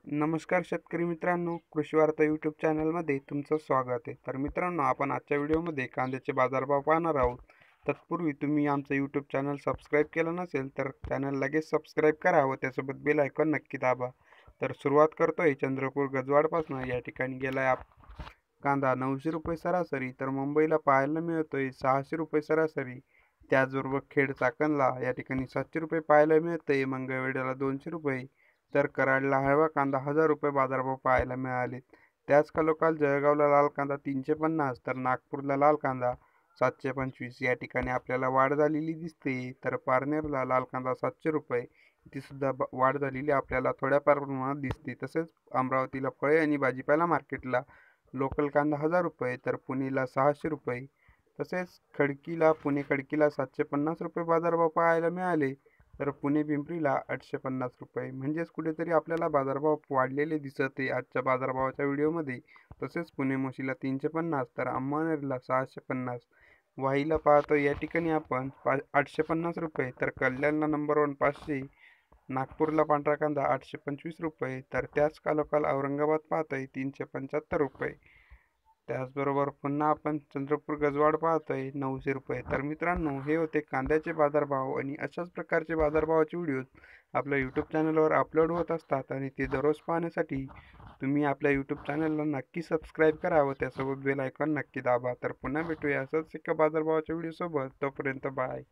नमस्कार शेतकरी मित्रांनो, कृषी वार्ता यूट्यूब चॅनलमध्ये तुमचं स्वागत आहे. तर मित्रांनो, आपण आजच्या व्हिडिओमध्ये कांद्याचे बाजारभाव पाहणार आहोत. तत्पूर्वी तुम्ही आमचं यूट्यूब चॅनल सबस्क्राईब केलं नसेल तर चॅनल लगेच सबस्क्राईब करा व त्यासोबत बेल आयकॉन नक्की दाबा. तर सुरुवात करतोय चंद्रपूर गजवाडपासून. या ठिकाणी गेलाय कांदा 900 रुपये सरासरी, तर मुंबईला पाहायला मिळतोय 600 रुपये सरासरी. त्याचबरोबर खेड चाकणला या ठिकाणी 700 रुपये पाहायला मिळतंय. मंगळवेढ्याला 200 रुपये, तर कराडला हळवा कांदा 1000 रुपये बाजारभाव पाहायला मिळाले. त्याच खालोखाल जळगावला लाल कांदा 350, तर नागपूरला लाल कांदा 725 या ठिकाणी आपल्याला वाढ झालेली दिसते. तर पारनेरला लाल कांदा 700 रुपये, ती सुद्धा वाढ झालेली आपल्याला थोड्याफार प्रमाणात दिसते. तसेच अमरावतीला फळे आणि भाजीपाला मार्केटला लोकल कांदा 1000 रुपये, तर पुणेला 600 रुपये. तसेच पुणे खडकीला 750 रुपये बाजारभाव पाहायला मिळाले. तर पुणे पिंपरीला 850 रुपये. म्हणजेच कुठेतरी आपल्याला बाजारभाव वाढलेले दिसत आहे आजच्या बाजारभावाच्या व्हिडिओमध्ये. तसेच पुणे मोशीला 350, तर अंमळनेरला 650. वाईला पाहतो या ठिकाणी आपण 850 रुपये, तर कल्याणला नंबर 1 500. नागपूरला पांढरा कांदा 825 रुपये, तर त्याच कालोखाल औरंगाबाद पाहतोय 375 रुपये. त्याचबरोबर पुन्हा आपण चंद्रपूर गजवाड पाहतोय 900 रुपये. तर मित्रांनो, हे होते कांद्याचे बाजारभाव आणि अशाच प्रकारचे बाजारभावाचे व्हिडिओज आपल्या यूट्यूब चॅनलवर अपलोड होत असतात आणि ते दररोज पाहण्यासाठी तुम्ही आपल्या यूट्यूब चॅनलला नक्की सबस्क्राईब करा व त्यासोबत बेल आयकॉन नक्की दाबा. तर पुन्हा भेटूया असंच एका बाजारभावाच्या व्हिडिओसोबत. तोपर्यंत बाय.